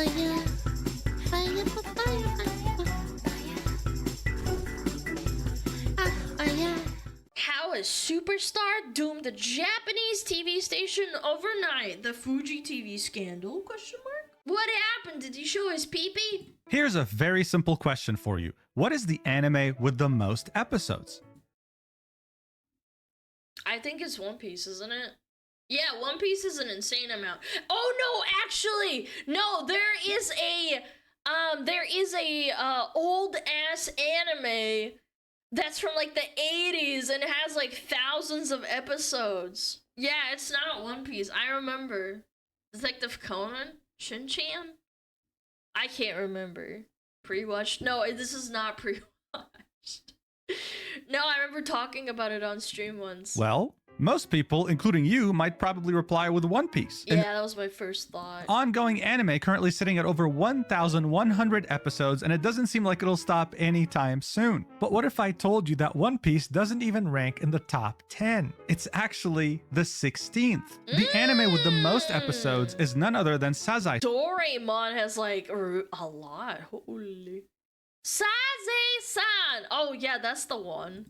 fire, fire, fire, fire. How a superstar doomed the Japanese TV station overnight? The Fuji TV scandal? Question mark. What happened? Did he show his pee-pee? Here's a very simple question for you. What is the anime with the most episodes? I think it's One Piece, isn't it? Yeah, One Piece is an insane amount. Oh no, actually, no, there is a old ass anime that's from like the 80s and it has like thousands of episodes. Yeah, it's not One Piece. I remember. Detective Conan? Shin-chan? I can't remember. Pre-watched? No, this is not pre-watched. No, I remember talking about it on stream once. Well, most people, including you, might probably reply with One Piece. Yeah, that was my first thought. Ongoing anime currently sitting at over 1,100 episodes, and it doesn't seem like it'll stop anytime soon. But what if I told you that One Piece doesn't even rank in the top 10? It's actually the 16th. The anime with the most episodes is none other than Sazai. Doraemon has like a lot. Holy. Saze-san! Oh yeah, that's the one.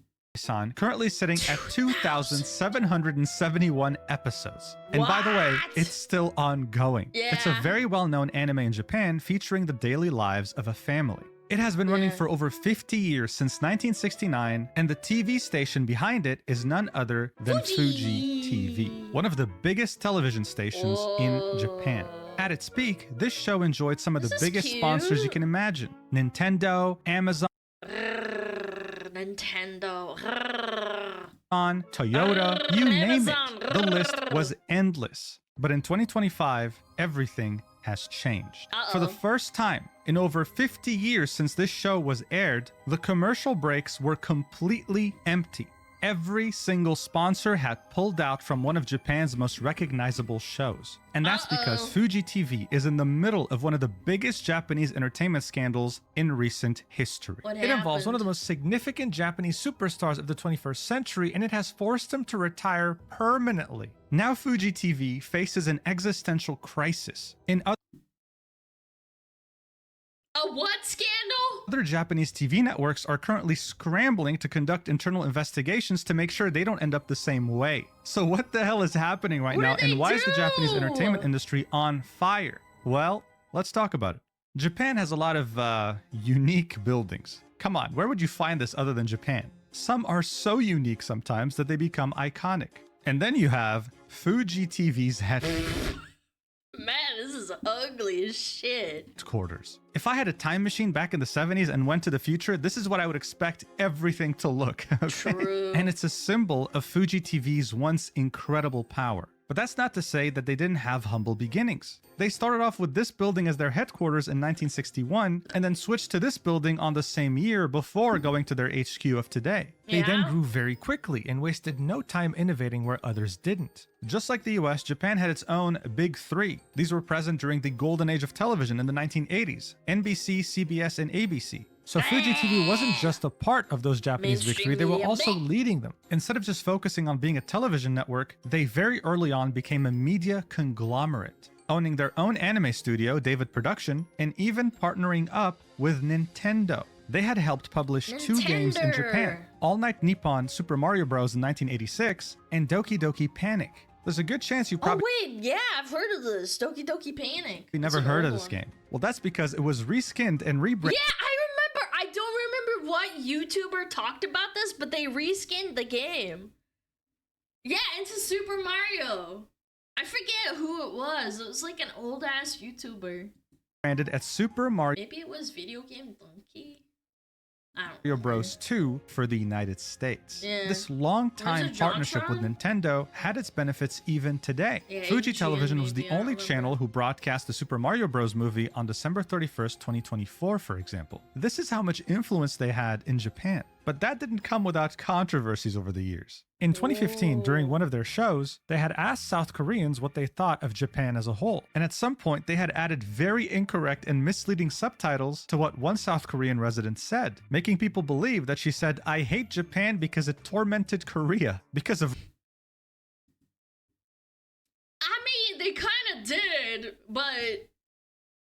Currently sitting at 2,771 episodes. And by the way, it's still ongoing. Yeah. It's a very well-known anime in Japan featuring the daily lives of a family. It has been running for over 50 years, since 1969, and the TV station behind it is none other than Fuji TV, one of the biggest television stations in Japan. At its peak, this show enjoyed some of the biggest sponsors you can imagine. Nintendo, Amazon, Nintendo, Toyota, you name it. The list was endless. But in 2025, everything has changed. For the first time in over 50 years since this show was aired, the commercial breaks were completely empty. Every single sponsor had pulled out from one of Japan's most recognizable shows. And that's because Fuji TV is in the middle of one of the biggest Japanese entertainment scandals in recent history. It involves one of the most significant Japanese superstars of the 21st century, and it has forced him to retire permanently. Now Fuji TV faces an existential crisis. A what scandal? Other Japanese TV networks are currently scrambling to conduct internal investigations to make sure they don't end up the same way. So what the hell is happening right now, and why is the Japanese entertainment industry on fire? Well, let's talk about it. Japan has a lot of unique buildings. Come on, where would you find this other than Japan? Some are so unique sometimes that they become iconic. And then you have Fuji TV's headquarters. Man, this is ugly as shit. If I had a time machine back in the 70s and went to the future, this is what I would expect everything to look. Okay? True. And it's a symbol of Fuji TV's once incredible power. But that's not to say that they didn't have humble beginnings. They started off with this building as their headquarters in 1961, and then switched to this building on the same year before going to their HQ of today. They then grew very quickly and wasted no time innovating where others didn't. Just like the US, Japan had its own Big Three. These were present during the golden age of television in the 1980s: NBC, CBS, and ABC. So Fuji TV wasn't just a part of those Japanese Big Three, they were also leading them. Instead of just focusing on being a television network, they very early on became a media conglomerate, owning their own anime studio, David Production, and even partnering up with Nintendo. They had helped publish two games in Japan: All Night Nippon Super Mario Bros. In 1986 and Doki Doki Panic. There's a good chance you probably I've heard of this. Doki Doki Panic. You never heard of this game. Well, that's because it was reskinned and rebranded. Yeah, I remember. I don't remember what YouTuber talked about this, but they reskinned the game. Yeah, into Super Mario. I forget who it was. It was like an old ass YouTuber. Branded at Super Mario. Maybe it was Video Game Donkey. Mario Bros. 2 for the United States. This long-time partnership with Nintendo had its benefits even today. Fuji Television was the only channel who broadcast the Super Mario Bros. Movie on December 31st, 2024, for example. This is how much influence they had in Japan. But that didn't come without controversies over the years. In 2015, during one of their shows, they had asked South Koreans what they thought of Japan as a whole. And at some point, they had added very incorrect and misleading subtitles to what one South Korean resident said, making people believe that she said, "I hate Japan because it tormented Korea because of..." I mean, they kind of did, but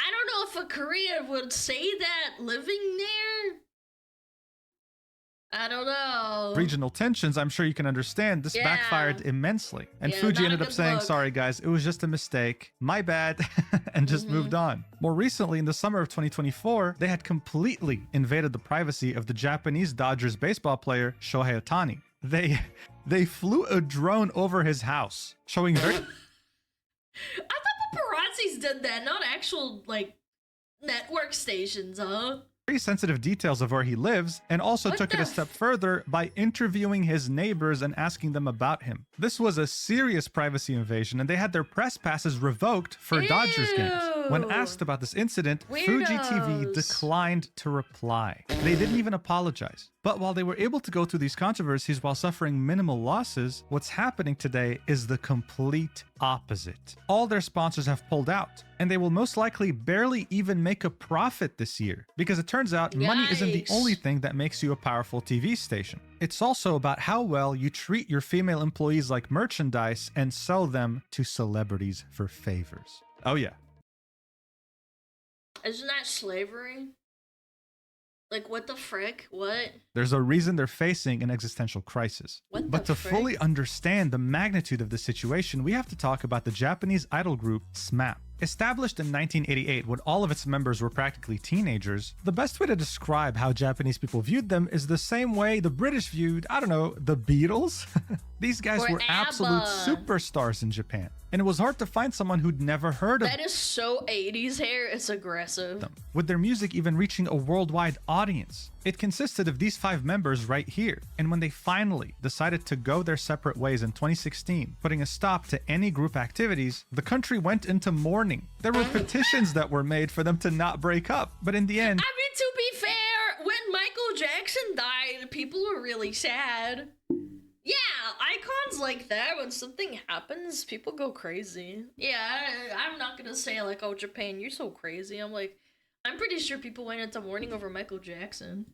I don't know if a Korean would say that living there. I don't know. Regional tensions, I'm sure you can understand, this backfired immensely. And Fuji ended up saying, sorry guys, it was just a mistake, my bad, and just moved on. More recently, in the summer of 2024, they had completely invaded the privacy of the Japanese Dodgers baseball player Shohei Ohtani. They flew a drone over his house, showing very... I thought paparazzis did that, not actual, like, network stations, huh? Very sensitive details of where he lives, and also took it a step further by interviewing his neighbors and asking them about him. This was a serious privacy invasion, and they had their press passes revoked for Dodgers games. When asked about this incident, Fuji TV declined to reply. They didn't even apologize. But while they were able to go through these controversies while suffering minimal losses, what's happening today is the complete opposite. All their sponsors have pulled out, and they will most likely barely even make a profit this year, because it turns out money isn't the only thing that makes you a powerful TV station. It's also about how well you treat your female employees like merchandise and sell them to celebrities for favors. Oh yeah. Isn't that slavery? Like, what the frick? What? There's a reason they're facing an existential crisis. But to fully understand the magnitude of the situation, we have to talk about the Japanese idol group SMAP. Established in 1988 when all of its members were practically teenagers, the best way to describe how Japanese people viewed them is the same way the British viewed, I don't know, the Beatles? These guys were absolute superstars in Japan, and it was hard to find someone who'd never heard of them. That is so 80s hair, it's aggressive. With their music even reaching a worldwide audience. It consisted of these 5 members right here, and when they finally decided to go their separate ways in 2016, putting a stop to any group activities, the country went into mourning. There were petitions that were made for them to not break up, but in the end... I mean, to be fair, when Michael Jackson died, people were really sad. Yeah, icons like that, when something happens, people go crazy. Yeah, I'm not gonna say like, oh, Japan, you're so crazy. I'm pretty sure people went into mourning over Michael Jackson.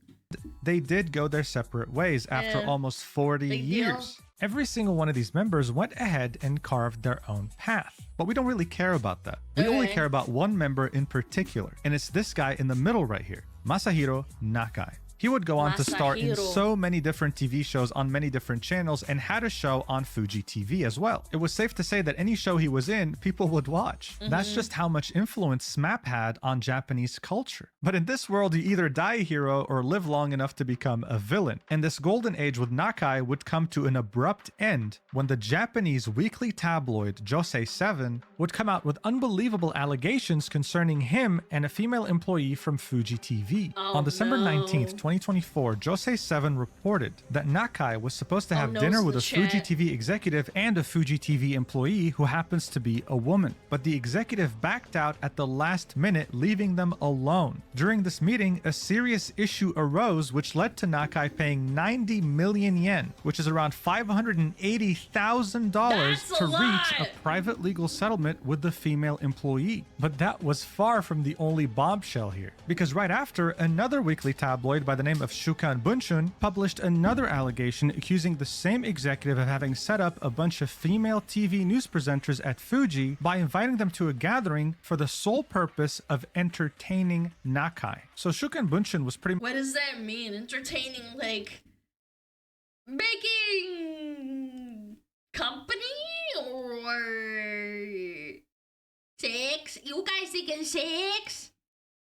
They did go their separate ways after almost 40 years. Every single one of these members went ahead and carved their own path. But we don't really care about that. We only care about one member in particular, and it's this guy in the middle right here, Masahiro Nakai. He would go on to star in so many different TV shows on many different channels and had a show on Fuji TV as well. It was safe to say that any show he was in, people would watch. That's just how much influence SMAP had on Japanese culture. But in this world, you either die a hero or live long enough to become a villain. And this golden age with Nakai would come to an abrupt end when the Japanese weekly tabloid Josei 7 would come out with unbelievable allegations concerning him and a female employee from Fuji TV. On December 19th, 2024, Josei 7 reported that Nakai was supposed to have dinner with a Fuji TV executive and a Fuji TV employee who happens to be a woman. But the executive backed out at the last minute, leaving them alone. During this meeting, a serious issue arose which led to Nakai paying 90 million yen, which is around $580,000 to reach a private legal settlement with the female employee. But that was far from the only bombshell here, because right after, another weekly tabloid by the name of Shukan Bunshun published another allegation accusing the same executive of having set up a bunch of female TV news presenters at Fuji by inviting them to a gathering for the sole purpose of entertaining Nakai. So Shukan Bunshun was pretty... What does that mean? Entertaining, like... Baking... company? Or... sex? You guys thinking sex?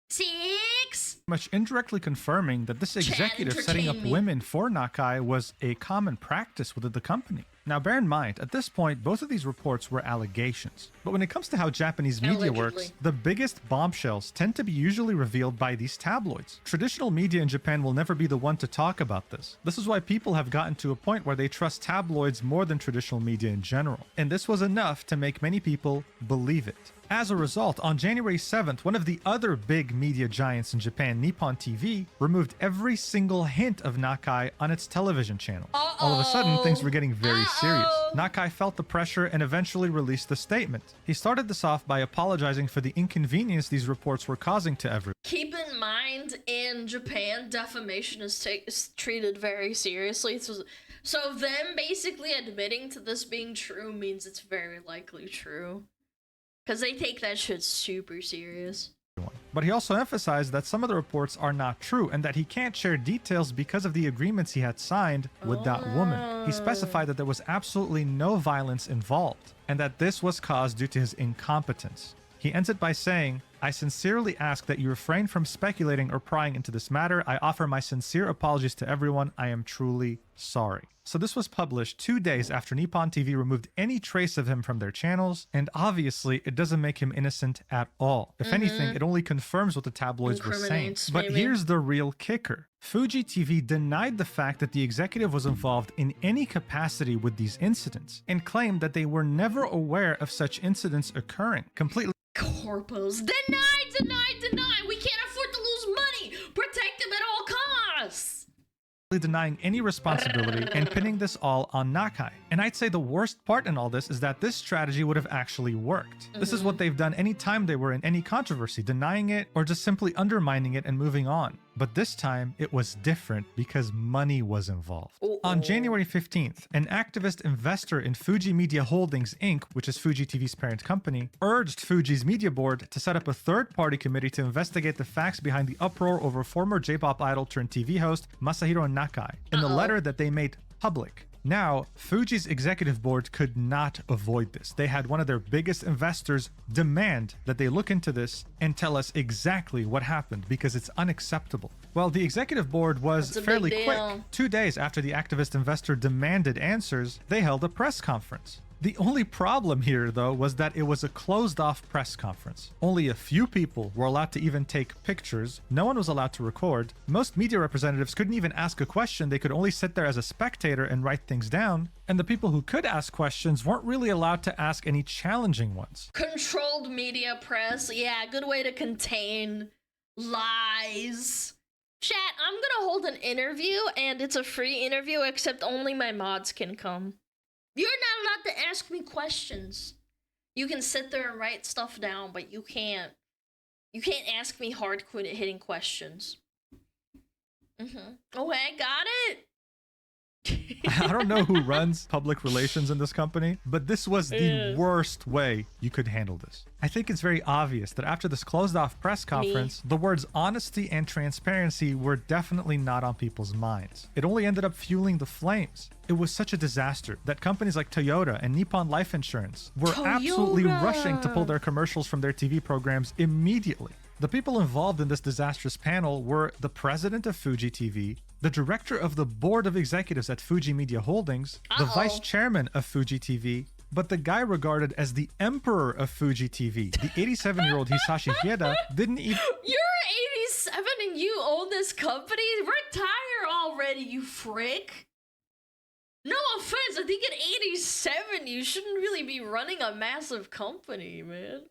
Six? Much indirectly confirming that this executive setting up women for Nakai was a common practice within the company. Now bear in mind, at this point, both of these reports were allegations. But when it comes to how Japanese media works, the biggest bombshells tend to be usually revealed by these tabloids. Traditional media in Japan will never be the one to talk about this. This is why people have gotten to a point where they trust tabloids more than traditional media in general. And this was enough to make many people believe it. As a result, on January 7th, one of the other big media giants in Japan, Nippon TV, removed every single hint of Nakai on its television channel. All of a sudden, things were getting very serious. Nakai felt the pressure and eventually released a statement. He started this off by apologizing for the inconvenience these reports were causing to everyone. Keep in mind, in Japan, defamation is treated very seriously. So them basically admitting to this being true means it's very likely true. Because they take that shit super serious. But he also emphasized that some of the reports are not true and that he can't share details because of the agreements he had signed with that woman. He specified that there was absolutely no violence involved and that this was caused due to his incompetence. He ends it by saying, "I sincerely ask that you refrain from speculating or prying into this matter. I offer my sincere apologies to everyone. I am truly sorry." So this was published 2 days after Nippon TV removed any trace of him from their channels, and obviously it doesn't make him innocent at all. If anything, it only confirms what the tabloids were saying. But here's the real kicker. Fuji TV denied the fact that the executive was involved in any capacity with these incidents, and claimed that they were never aware of such incidents occurring, completely Corpos. Deny! We can't afford to lose money! Protect him at all costs! denying any responsibility and pinning this all on Nakai. And I'd say the worst part in all this is that this strategy would have actually worked. This is what they've done anytime they were in any controversy, denying it or just simply undermining it and moving on. But this time it was different because money was involved. On January 15th, an activist investor in Fuji Media Holdings Inc., which is Fuji TV's parent company, urged Fuji's media board to set up a third-party committee to investigate the facts behind the uproar over former J-pop idol turned TV host Masahiro Nakai in the letter that they made public. Now, Fuji's executive board could not avoid this. They had one of their biggest investors demand that they look into this and tell us exactly what happened because it's unacceptable. Well, the executive board was fairly quick. 2 days after the activist investor demanded answers, they held a press conference. The only problem here, though, was that it was a closed-off press conference. Only a few people were allowed to even take pictures. No one was allowed to record. Most media representatives couldn't even ask a question. They could only sit there as a spectator and write things down. And the people who could ask questions weren't really allowed to ask any challenging ones. Controlled media press. Yeah, good way to contain lies. Chat, I'm gonna hold an interview, and it's a free interview, except only my mods can come. You're not allowed to ask me questions. You can sit there and write stuff down, but you can't ask me hard-hitting questions. Okay, got it? I don't know who runs public relations in this company, but this was the worst way you could handle this. I think it's very obvious that after this closed-off press conference, the words honesty and transparency were definitely not on people's minds. It only ended up fueling the flames. It was such a disaster that companies like Toyota and Nippon Life Insurance were absolutely rushing to pull their commercials from their TV programs immediately. The people involved in this disastrous panel were the president of Fuji TV, the director of the board of executives at Fuji Media Holdings, the vice chairman of Fuji TV, but the guy regarded as the emperor of Fuji TV, the 87-year-old Hisashi Hieda, didn't even... You're 87 and you own this company? Retire already, you frick! No offense, I think at 87 you shouldn't really be running a massive company, man.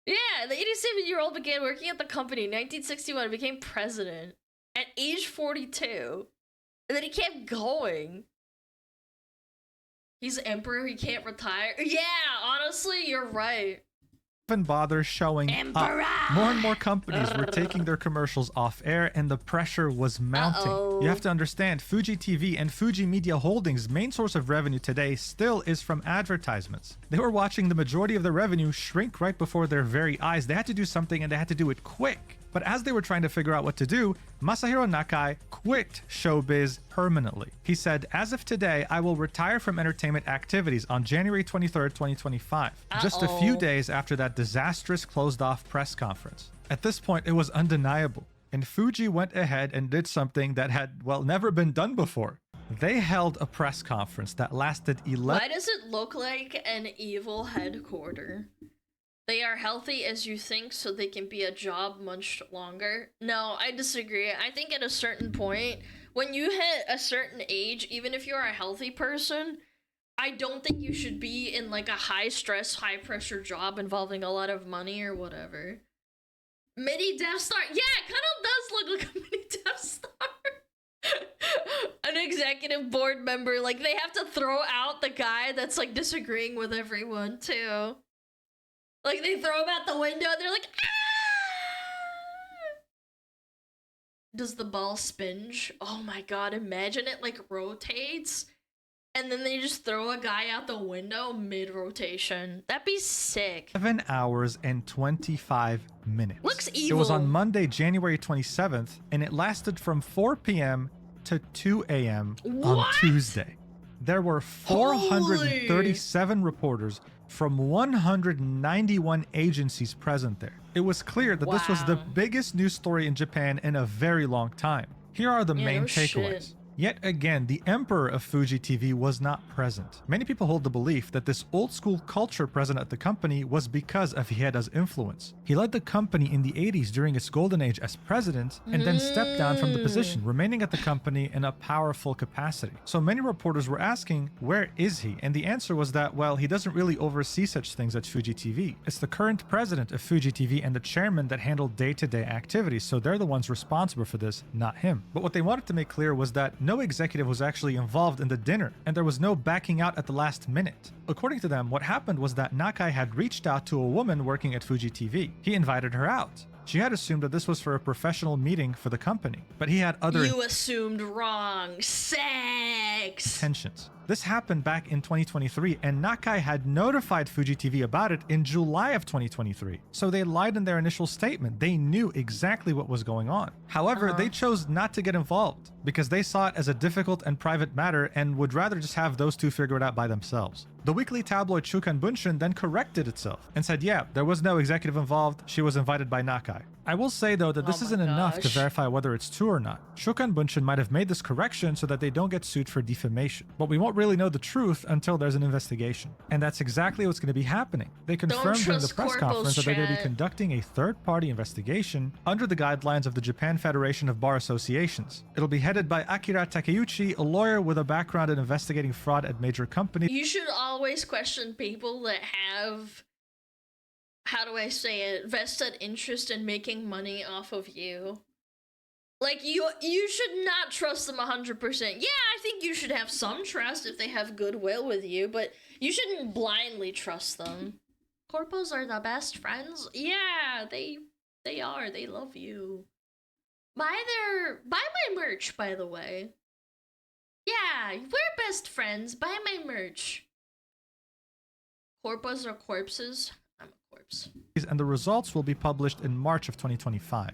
Yeah, the 87-year-old began working at the company in 1961 and became president at age 42. And then he kept going. He's emperor, he can't retire. Yeah, honestly, you're right. Even bother showing up. More and more companies were taking their commercials off air and the pressure was mounting. You have to understand, Fuji TV and Fuji Media Holdings' main source of revenue today still is from advertisements. They were watching the majority of their revenue shrink right before their very eyes. They had to do something and they had to do it quick. But as they were trying to figure out what to do, Masahiro Nakai quit showbiz permanently. He said, "As of today, I will retire from entertainment activities on January 23rd, 2025. Just a few days after that disastrous closed-off press conference. At this point, it was undeniable. And Fuji went ahead and did something that had, well, never been done before. They held a press conference that lasted 11... Why does it look like an evil headquarter? They are healthy as you think, so they can be a job much longer. No, I disagree. I think at a certain point, when you hit a certain age, even if you're a healthy person, I don't think you should be in like a high-stress, high-pressure job involving a lot of money or whatever. Mini Death Star. Yeah, it kind of does look like a mini Death Star. An executive board member. Like, they have to throw out the guy that's like disagreeing with everyone, too. Like, they throw him out the window and they're like, ah! Does the ball spinge? Oh my god, imagine it like rotates and then they just throw a guy out the window mid-rotation. That'd be sick. 7 hours and 25 minute. Looks It evil. was on Monday, January 27th, and it lasted from 4 p.m. to 2 a.m. on What? Tuesday. There were 437 reporters from 191 agencies present there. It was clear that this was the Wow. biggest news story in Japan in a very long time. Here are the main no takeaways. shit. Yet again, the emperor of Fuji TV was not present. Many people hold the belief that this old school culture present at the company was because of Hieda's influence. He led the company in the 80s during its golden age as president and then stepped down from the position, remaining at the company in a powerful capacity. So many reporters were asking, where is he? And the answer was that, well, he doesn't really oversee such things at Fuji TV. It's the current president of Fuji TV and the chairman that handle day-to-day activities, so they're the ones responsible for this, not him. But what they wanted to make clear was that no executive was actually involved in the dinner, and there was no backing out at the last minute. According to them, what happened was that Nakai had reached out to a woman working at Fuji TV. He invited her out. She had assumed that this was for a professional meeting for the company, but he had other You assumed wrong. Sex. intentions. This happened back in 2023, and Nakai had notified Fuji TV about it in July of 2023. So they lied in their initial statement. They knew exactly what was going on. However, they chose not to get involved because they saw it as a difficult and private matter and would rather just have those two figure it out by themselves. The weekly tabloid Shukan Bunshin then corrected itself and said, yeah, there was no executive involved. She was invited by Nakai. I will say though that this Oh my isn't enough to gosh. verify whether it's true or not. Shukan Bunshin might have made this correction so that they don't get sued for defamation. But we won't really know the truth until there's an investigation. And that's exactly what's going to be happening. They confirmed during the trust press corporals, conference that they're going to be chat. conducting a third-party investigation under the guidelines of the Japan Federation of Bar Associations. It'll be headed by Akira Takeuchi, a lawyer with a background in investigating fraud at major companies. You should always question people that have, how do I say it, vested interest in making money off of you. Like, you should not trust them 100%. Yeah, I think you should have some trust if they have goodwill with you, but you shouldn't blindly trust them. Corpos are the best friends. Yeah, they are. They love you. Buy my merch, by the way. Yeah, we're best friends. Buy my merch. Corpos are corpses. I'm a corpse. And the results will be published in March of 2025.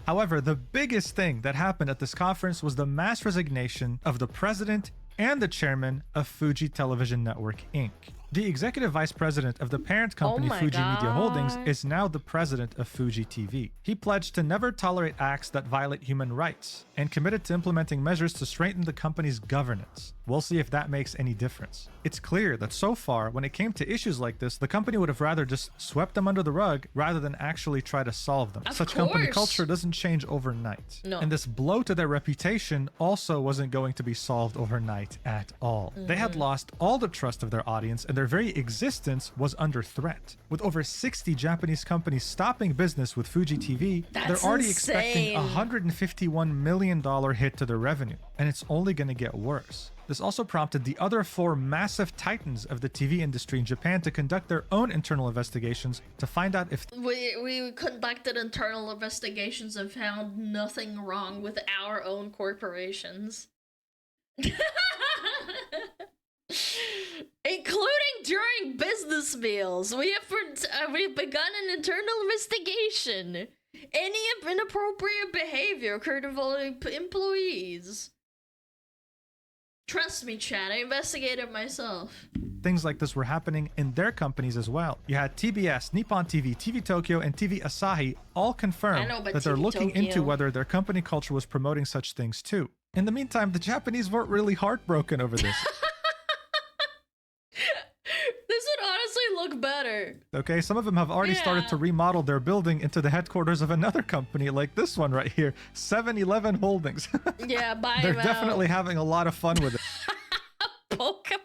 However, the biggest thing that happened at this conference was the mass resignation of the president and the chairman of Fuji Television Network, Inc. The executive vice president of the parent company my Fuji Media Holdings God. is now the president of Fuji TV. He pledged to never tolerate acts that violate human rights and committed to implementing measures to strengthen the company's governance. We'll see if that makes any difference. It's clear that so far, when it came to issues like this, the company would have rather just swept them under the rug rather than actually try to solve them. Of Such company course. culture doesn't change overnight. No. And this blow to their reputation also wasn't going to be solved overnight at all. They had lost all the trust of their audience, and their very existence was under threat. With over 60 Japanese companies stopping business with Fuji TV, That's they're already expecting a insane. $151 million hit to their revenue, and it's only going to get worse. This also prompted the other four massive titans of the TV industry in Japan to conduct their own internal investigations to find out if We conducted internal investigations and found nothing wrong with our own corporations. Including during business meals. We've begun an internal investigation. Any inappropriate behavior occurred involving employees. Trust me, Chad, I investigated myself. things like this were happening in their companies as well. You had TBS, Nippon TV, TV Tokyo, and TV Asahi all confirm I know, but that they're TV looking into Tokyo. whether their company culture was promoting such things too. In the meantime, the Japanese weren't really heartbroken over this. This would honestly look better. Okay, some of them have already started Yeah. to remodel their building into the headquarters of another company, like this one right here, 7-Eleven Holdings. Yeah, buy They're them definitely having a lot of fun with it. out. Pokemon.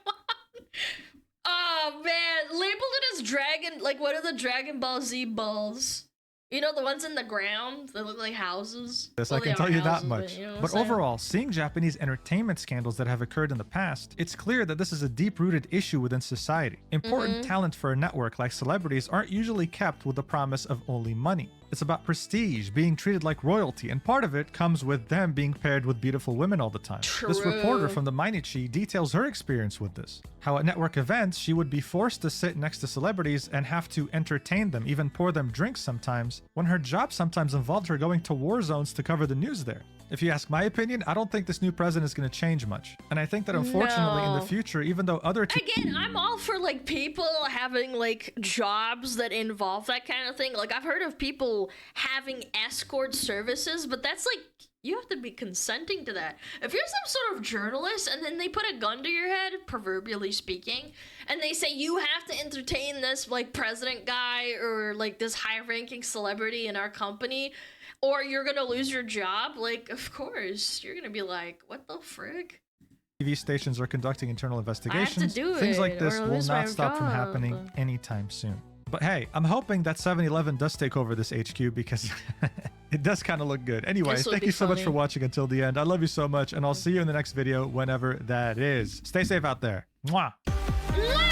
Oh man, labeled it as dragon. Like, what are the Dragon Ball Z balls? You know, the ones in the ground that look like houses. This, Well, I they can tell are you that houses, much. you know what But I'm saying? overall, seeing Japanese entertainment scandals that have occurred in the past, it's clear that this is a deep-rooted issue within society. Important Mm-hmm. talent for a network like celebrities aren't usually kept with the promise of only money. It's about prestige, being treated like royalty, and part of it comes with them being paired with beautiful women all the time. This reporter from the Mainichi details her experience with this. How at network events, she would be forced to sit next to celebrities and have to entertain them, even pour them drinks sometimes, when her job sometimes involved her going to war zones to cover the news there. If you ask my opinion, I don't think this new president is going to change much. And I think that unfortunately in the future, even though other Again, I'm all for like people having like jobs that involve that kind of thing. Like I've heard of people having escort services, but that's like, you have to be consenting to that. If you're some sort of journalist and then they put a gun to your head, proverbially speaking, and they say you have to entertain this like president guy or like this high-ranking celebrity in our company, or you're gonna lose your job, like, of course, you're gonna be like, what the frick? TV stations are conducting internal investigations. I have to do Things it, like this or will lose my not stop from job. happening anytime soon. But hey, I'm hoping that 7-Eleven does take over this HQ because it does kind of look good. Anyway, This would thank be you so much funny. for watching until the end. I love you so much, and I'll see you in the next video whenever that is. Stay safe out there. Mwah! Mwah!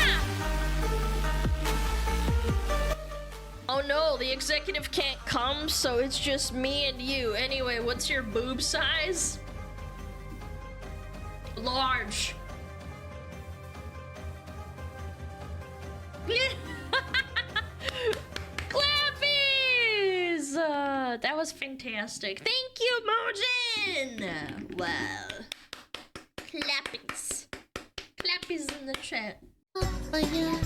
Oh no, the executive can't come, so it's just me and you. Anyway, what's your boob size? Large. Clappies! That was fantastic. Thank you, Mojin! Wow. Clappies. Clappies in the chat. Oh, yeah.